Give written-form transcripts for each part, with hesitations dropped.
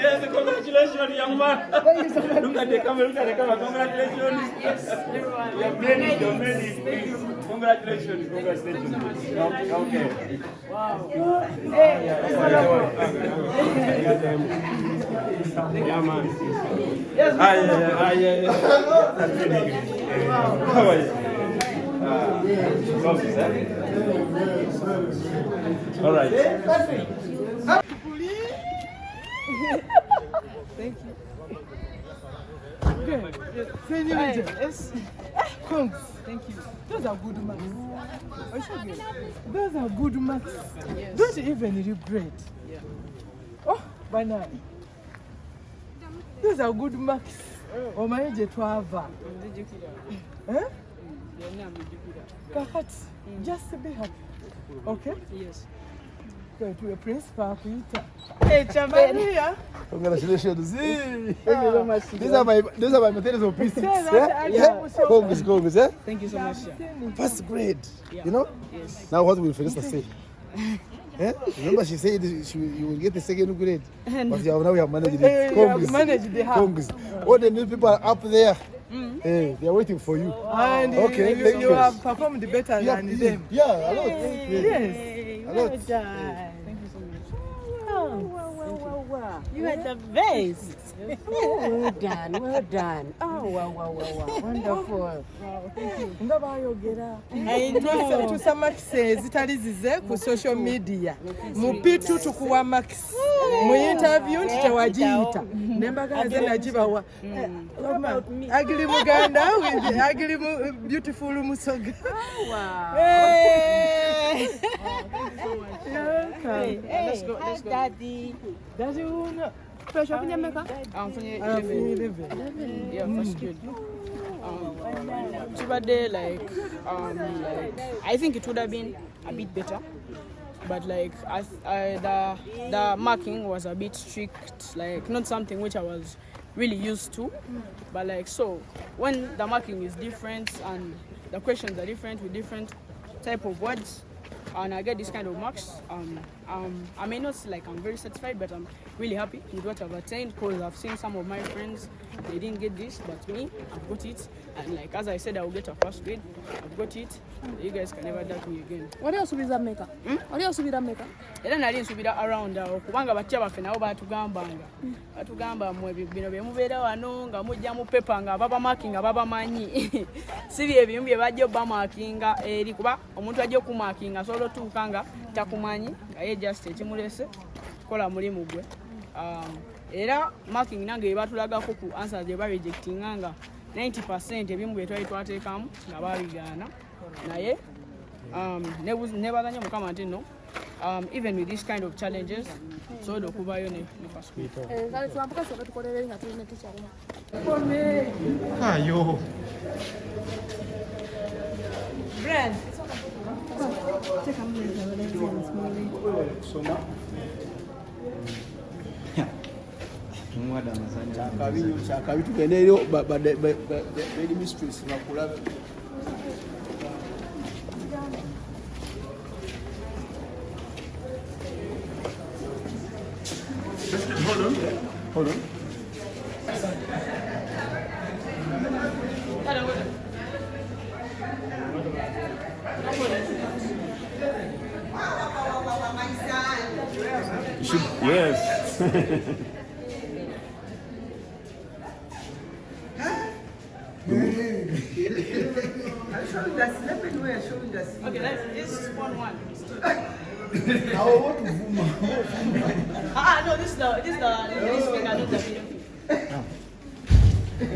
Yes, congratulations, young man. Thank you so much. Look at the camera, congratulations. Yes, everyone. You're made it. Congratulations. Okay. Wow. Yeah, man. Yeah. How are you? All right. Thank you. Okay. Yes. Congs. Thank you. Those are good marks. Those are good marks. Yes. Don't even regret. Yeah. Oh, banana. Those are good marks. Oh my God, Kakati, just be happy. Okay? Yes. Go to your principal, Peter. Hey, Chamaria. Congratulations. Thank you so much. These are my materials of P6. Congs, eh? Thank you so much. First grade. Yeah. You know? Yes. Now what will Felista say? Eh? Remember she said you will get the second grade. But now we have managed it. Congs. All the new people are up there. Hey, they are waiting for you. And okay, you have performed better than them. Yeah, a lot. Yes. A lot. Thank you so much. Wow. You are the best. Well done. Oh, wow. Wonderful. Wow, thank you. Ndabayogera. I know. Tusamakise zitalizize ku social media. Mupitu tukuwa max. Mu interview ntitewagiyita. Nembagaze nagibawa. Agili Muganda with Agili beautiful Musoga. Wow. Hey. Let's go. Daddy. Daddy, Fresh off in Jamaica? I'm from 11. Yeah, first grade. I think it would have been a bit better, but the marking was a bit strict, like not something which I was really used to. But so when the marking is different and the questions are different with different type of words, and I get this kind of marks, I may not say I'm very satisfied, but I'm really happy with what I've attained, because I've seen some of my friends, they didn't get this, but me, I've got it. And as I said, I will get a first grade. I've got it. You guys can never doubt me again. What else will that make? What else will that make? Era nali nsubira around kubanga bachya baffe nabo batugamba mwe bino bye mubeera wano nga mujja mu pepa nga baba marking ababamanyi si bye ebimu bye bajja obamakinga eri kuba omuntu ajja okumakinga asobola otuuka nga takumanyi nga ye just ekimulese kola mulimu gwe. Era marking nange batulagako ku answers gye barejectinga nga 90% ebimu bye twali twateekamu nga babigaana naye nebazanya mukama nti no. Even with this kind of challenges, so the kubayo ne first grade. Ayo. Brand. Chakabi tugende ero bed mistress nakula. Hold on. You should, yes. Okay, this is one. No, this is the finger, not the middle finger. It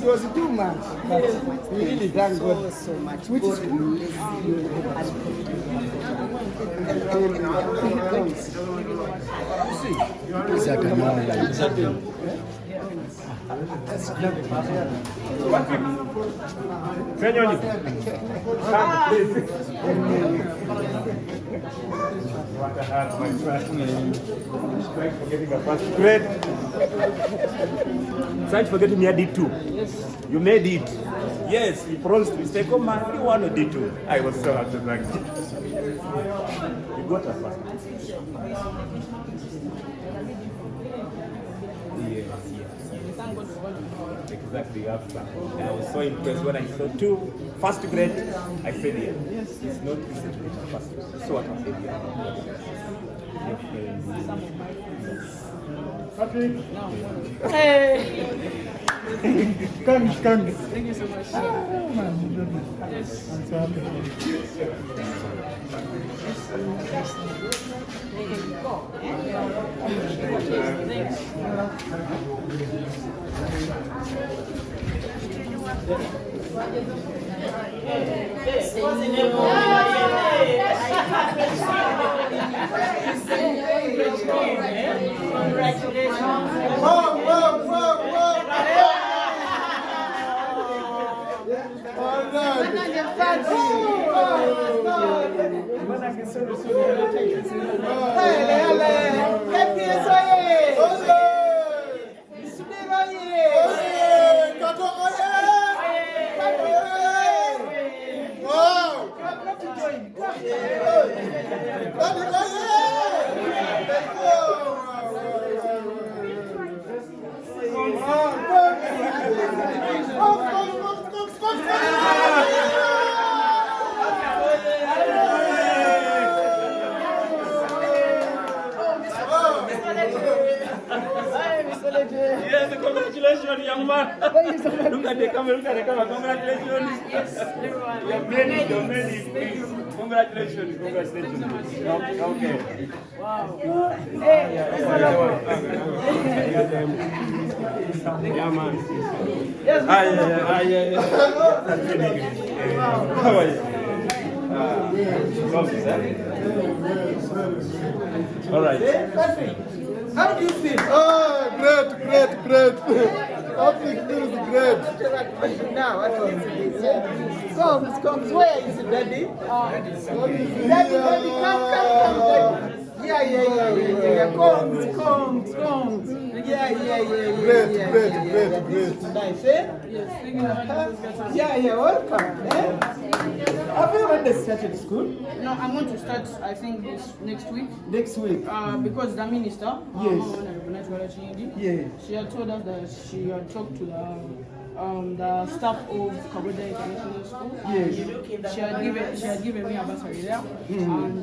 was 2 months, but we really thank God so much. Which God school? bless you. Try to forget me a D2. Yes. You made it. Yes, you promised to stay. Come on, you want a D2. I was so happy. Like, you got us first. Yes. Exactly after. I was so impressed when I saw 2 first grade. I said, yeah. Yes. It's not easy to get a first grade. So what I said, yeah. Hey. Congs. Thank you so much. Oh, my goodness. Yes. I'm so happy. Yes, congratulations, young man. Look at the camera, congratulations. Yes, everyone. You have made it, you have made it. Congratulations. Okay. Wow. Yeah, man. Yes, How are you? All right. How do you feel? Oh, great. Public feels great. Now, what is this? Congs, where is Daddy? Daddy, come, Daddy. Yeah. Congs. Yeah. Great. Nice, eh? yes, thank you very much. Yeah, welcome. Eh? Have you already started school? No, I'm going to start, I think, this next week. Next week? Because the minister, Yeah. she had told us that she had talked to the staff of Kaboda International School. Yes. She had given me a bursary there,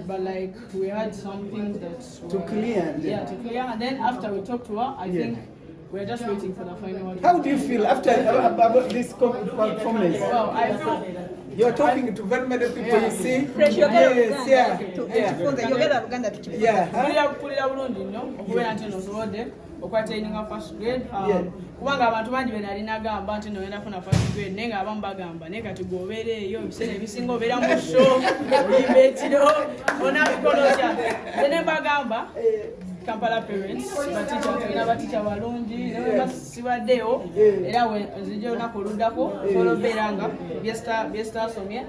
but like we had some things that To were, clear. Yeah, to clear. And then after we talked to her, I think we're just waiting for the final one. How do you feel after about this performance? Well, I feel. You're talking to very many people, you see? Pulira bulungi nnyo okubeera nti eno osobodde okwataininga first grade kubanga abantu bangi be nali nagamba nti nogenda kufuna first grade naye nga abamu bagamba naye kati gwobeereeyo ebiseera ebisinga obeera mu show oyimba ekiro onabikono kya nze ne mbagamba Kampala parents, baticha balungi, sibaddeyo era nzija olunaku oluddako olwobeeranga byesta somye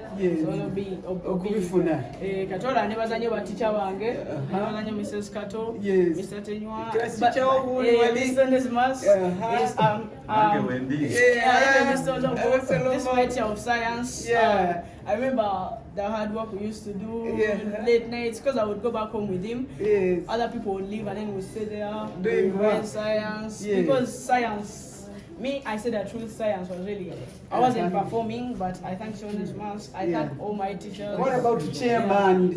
okubifuna kati olaba ne bazanye baticha bange bazanye Mrs. Kato, Mr. Tenywa, Mr. Nismas, this lecture of science. I remember the hard work we used to do, late nights, because I would go back home with him. Other people would leave and then we stay there doing science. Because science, I said that truth, science was really, I wasn't performing, but I thank Shon's Mass, I thank all my teachers. What about the chairman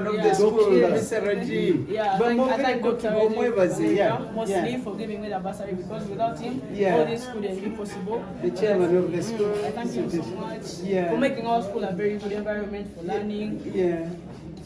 of the school, Mr. Rajiv? I thank Dr. Rajiv mostly for giving me the bursary, because without him, all this couldn't be possible. The chairman of the school. I thank him so much for making our school a very good environment for learning.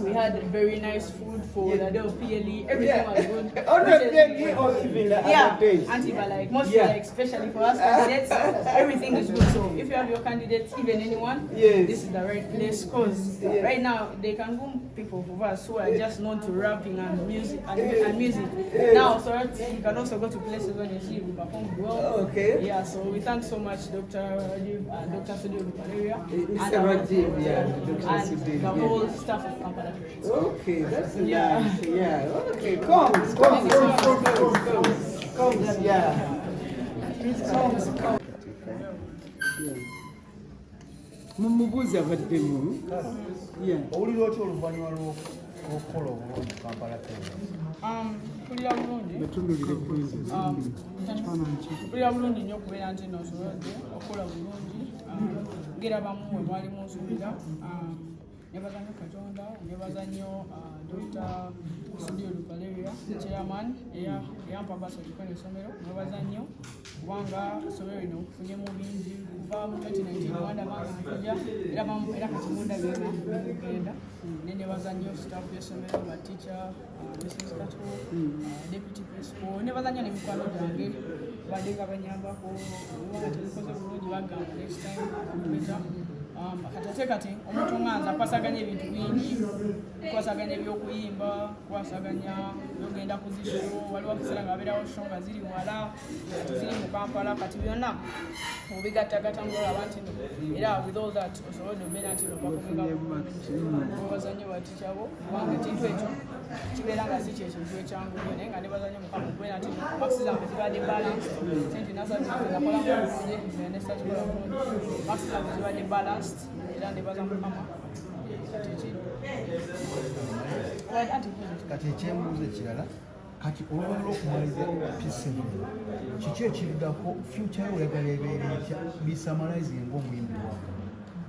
We had very nice food for the day of PLE. Everything was good. On the PLE or even the other days? Like mostly like especially for us candidates, everything is good. So if you have your candidates, even anyone, this is the right place. Cause right now they can go people of us who are just known to rapping and music and music. Now, so you can also go to places when you see you perform well. Okay. Yeah. So we thank so much Dr. Rajiv and Dr. Sudio Valeria Mr. Rajiv, and the whole staff of Kampala. Okay, that's nice. Yeah. Okay, Congs, yeah. Congs. Mumubuuza abaddemu. Owulira otya oluvannyuma lw'okukola obulungi Kampala Kulira bulungi. Batunuulire bulungi. Kulira bulungi nnyo okubeera nti n'osobodde okukola bulungi. Ngerabamu we mwalimu nsuubira. Nebaza nnyo Katonda, nebaza nnyo Dr. Sudio Valeria, chairman eyampa basatuka n'essomero. Nebaza nnyo kubanga essomero lino nfunyemu bingi kuva mu 2019 Rwanda Manga nkujja era kati mundabyenga bigenda. Nebaza nnyo staff y'essomero, ba teacher, Mrs. Kato, deputy principal. Nebaza nnyo n'emikwano gyange badde nga banyambako kubanga tebikoze bulungi bagamba next time better. Kati omuntu nganza kwasaganya ebintu bingi, kwasaganya ebyokuyimba, kwasaganya byogenda ku zisho, waliwo akaseera nga abeerawo sho nga ziri wala, kati ziri mu Kampala, kati byonna obigattagatta mulaba nti era with all that osobola obeera nti obazanye batikyabo kubanga ekintu ekyo kibeera nga si kyekintu ekyangu nnyo naye nga nebazanye mukama okubeera nti maxi zange zibadde balance senti nasatinakola bulungi nesakikola bulungi maxi zange zibadde balanced era nebaza mukama kati ekyembuuzo ekirala kati oluvannyuma lw'okumaliza P7 kiki ekiridako future yo oyagala ebeera etya bisamalize ng'omuyimbi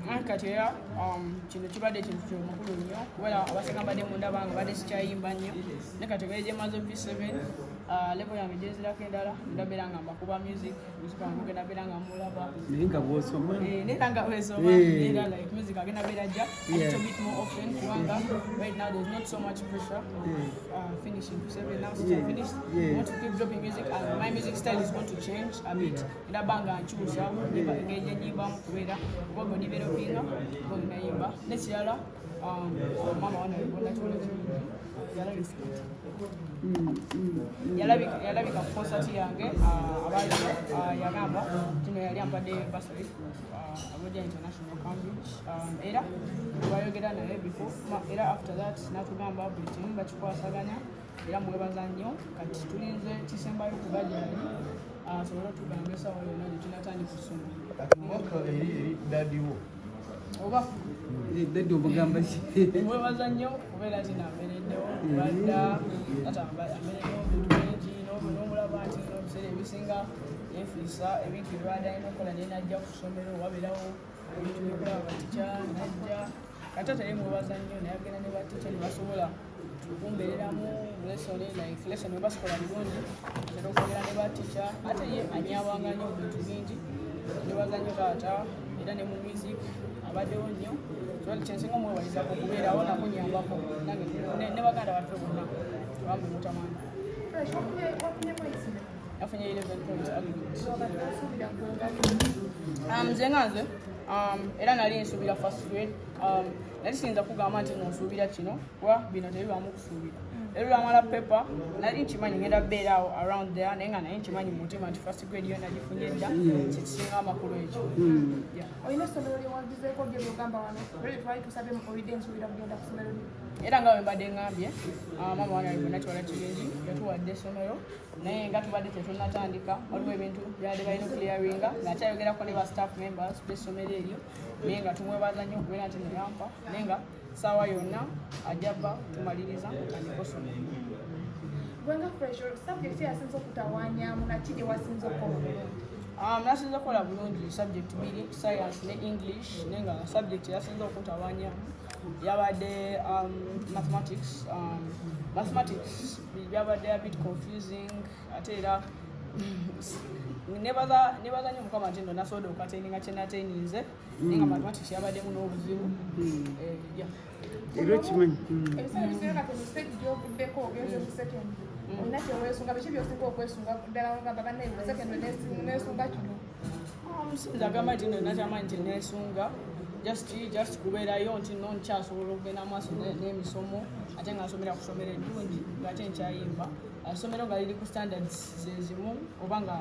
wange kati era kino kibadde ekintu kyomukulu nnyo kubera abasinga mbadde mundaba nga badde sikyayimba nnyo ne kati bere gyemaze P7 level yange gyezirako endala ndabeera nga mbakuba music wange genda beera nga mulaba Naye nga bw'osoma. Era nga bw'esoma era like music agenda beera ajja a little bit more often kubanga right now there's not so much pressure finishing P7 now since I finished I want to keep dropping music and my music style is going to change a bit ndaba nga nkyusa engeri gyenyimbamu kubeera oba developinga nayimba nekirala mama wana nakiwona kirungi yalabika ku concert yange abaaliwo yagamba kino yali ampadde basari aboja international Cambridge era bayogera naye before era after that natugamba buli kimu bakikwasaganya era mwebaza nnyo kati tulinze kisembayo ku bajali asobole otugamba esawa yonna gyetunatandika okusoma mwaka eri dadiwo oba Daddy obugamba ki? mwebaza nnyo kubeera nti nabeereddewo badda abeereddewo bintu bingi n'omulaba nti n'obiseera ebisinga yefiisa ebintu byebadde alina okukola naye najja ku ssomero wabeerawo ebintu byokulaba batica najja kati ate naye mwebaza nnyo naye agenda ne batica ne basobola okumbeereramu lesoni like lesoni webasikola bulungi era okwogera ne batica ate ye anyabanga nnyo bintu bingi nebaza nnyo taata era ne mu music abaddewo nnyo kyensinga omwewalizako okubeerawo nakunyambako nange ne baganda baffe bonna bamwe mutamanyi yafunye 11 points aggregates nze nga nze era nali nsuubira first grade nali siyinza kugamba nti nonsuubira kino kuba bino tebibaamu kusuubira era lwamala paper nali nkimanyi ngenda beeraawo around there naye nga naye nkimanyi mu mutima nti first grade yo nagifunye dda kyekisinga amakulu ekyo olina essomero lyewagizeeko byebogamba wano oli twali tusabye mukolidde nsuubira kugenda ku ssomero era nga wembadde ngambye mama wana alibwe nakiwala kirungi yatuwadde essomero naye nga tubadde tetunatandika waliwo ebintu byadde balina clearinga ngaakyayogerako ne ba staff members b'essomero eryo naye nga tumwebaza nnyo okubeera nti neyampa naye nga saawa yonna ajaba tumaliriza atandika essomero gwenga fresh subject yasinza okutawanyamu naki gye wasinza okukola obulungi nasinza okukola bulungi subject biri science ne english naye nga subject yasinza okutawanyamu yabadde mathematics byabadde a bit confusing ate era nebaza nnyo mukama nti ndo nasobola okataininga kyenateinize naye nga mathematics yabaddemu n'obuzibu era okimanyi ebiseera bisinga kati mistake gy'ovuddeko ogeze ku second olina kyeweesunga biki byosinga okwesunga ddala ogamba bannaye ku second neesunga kino omusinzi agamba nti ndo nakyamanyi nti neesunga just kubeerayo nti no nkyasobola okugenda maaso n'emisomo ate nga nsomera ku ssomero eddungi ngaate nkyayimba essomero nga liri ku standards zezimu oba nga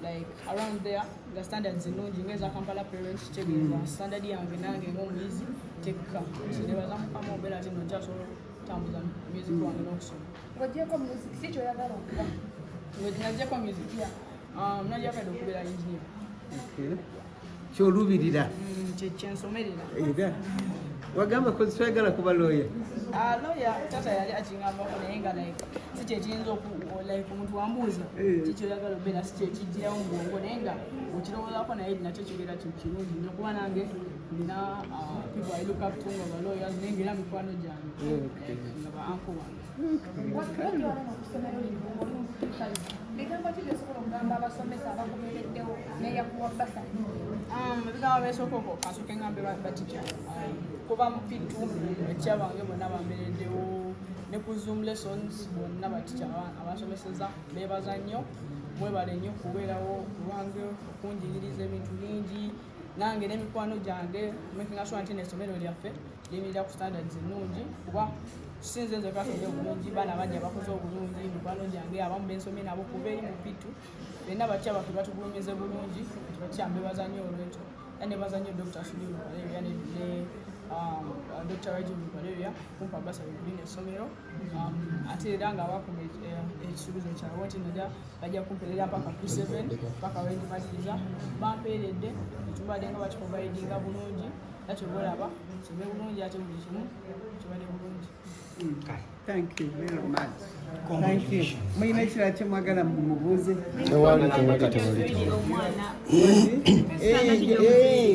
like around there nga standards ennungi ng'eza Kampala parent kitegeeza standard yange nange ng'omuyizi tekka nebaza mukama obeera ati nokyasobola okutambuza music wange n'okusoma ng'ogyeko music si kyoyagala okuba nagyeko music nagyagala okubeera engineer kyolubirira kyensomerera era wagamba kozi twagala kuba lawyer lawyer tata yali akingambako naye nga like si kyekiyinza like omuntu wambuuza kikyoyagala obeera si kyekijjirawo mu bwongo naye nga okirowoozaako naye nakyo kibeera kirungi nokuba nange nina people I look up to nga ba lawyers naye ngaera mikwano gyange nga ba anko wange watwala nokusomero bigambo ki byosobola okugamba abasomesa abagobereddewo neyakuwa basali ebigambo besookoko kasooke ngambe batica kuba mupitu batica bange bonna bambereddewo ne ku zoom lessons bonna batica abasomeseza bebaza nnyo mwebale nnyo kubeerawo kulwange okunjigiriza ebintu bingi nange n'emikwano gyange making sure nti n'essomero lyaffe limirira ku standards ennungi kuba sinze nze kasomere obulungi baana bajja bakoze obulungi mikwano gyange abamu bensomye nabo kuba eri mupitu benna batya baffe batugulumize bulungi batyambe bazannyo olwekyo era ne bazannyo Dr. Sudiru Kaleria ne Dr. Rajiv Kaleria kumpa basabye kulina essomero ate era nga bakuma ekisuubizo kyabwe nti nojja bajja kumperera paka Q7 paka wendimaliriza bampeeredde tubadde nga bakikovaidinga bulungi nakyo bolaba kibe bulungi ate buli kimu kibadde bulungi. Thank you very much. Thank you. Muyina ekirala kyemwagala mumubuuze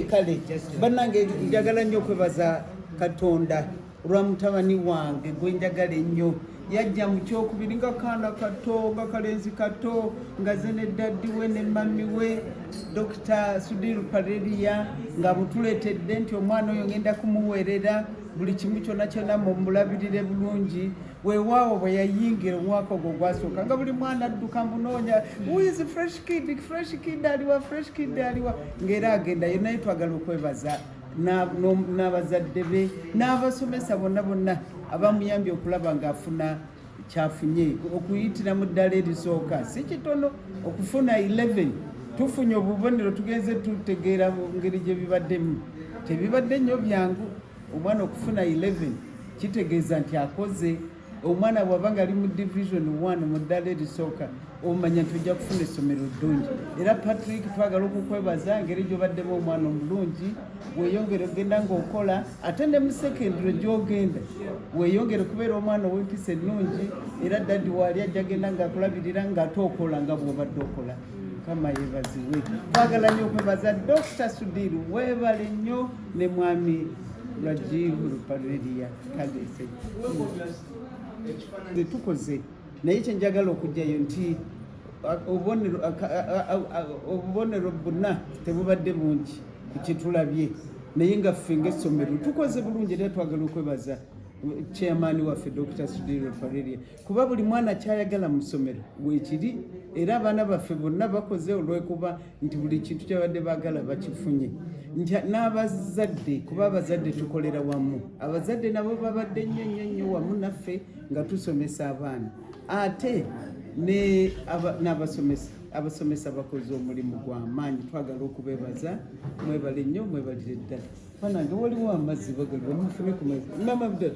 kale bannange njagala nnyo okwebaza Katonda olwa mutabani wange gwe njagala ennyo yajja mu kyokubiri nga kaana kato nga kalenzi kato nga ze ne daddi we ne mami we Dr. Sudiru Kaleria nga mutuleetedde nti omwana oyo ngenda kumuweerera buli kimu kyonna kyonna mumulabirire bulungi weewaawo bwe yayingira omwaka ogwo gwasooka nga buli mwana adduka munoonya is fresh kid aliwa ng'era agendayo naye twagala okwebaza n'abazadde be n'abasomesa bonna abamuyambye okulaba ng'afuna kyafunye okuyitira mu ddala erisooka si kitono okufuna 11 tufunye obubonero tugenze tutegeera mu ngeri gye bibaddemu tebibadde nnyo byangu omwana okufuna 11 kitegeeza nti akoze omwana bw'abanga ali mu division 1 mu ddala erisooka omanya nti ojja kufuna essomero ddungi era Patrick twagala okukwebaza ngeri gy'obaddemu omwana omulungi weeyongere ogenda ng'okola ate ne mu secondary gy'ogenda weeyongere kubeera omwana ow'empisa ennungi era daddi waali ajja genda ng'akulabirira ng'ate okola nga bw'obadde okola kama yebaziwe twagala nnyo okwebaza Dr. Sudiru weebale nnyo ne mwami Rajiv Kaleria kagese tukoze naye kyenjagala okujjayo nti obubonero bonna tebubadde bungi ku kyetulabye naye nga ffe ng'essomero tukoze bulungi era twagala okwebaza chairman waffe Dr. Sudiru Kaleria kuba buli mwana kyayagala mu ssomero weekiri era abaana baffe bonna bakoze olwekuba nti buli kintu kyabadde baagala bakifunye n'abazadde kuba abazadde tukolera wamu abazadde nabo babadde nnyo wamu naffe nga tusomesa abaana ate abasomesa bakoze omulimu gw'amaanyi twagala okubebaza mwebale nnyo mwebalire ddala fanange waliwo amazzi bagaliwa mufune ku mama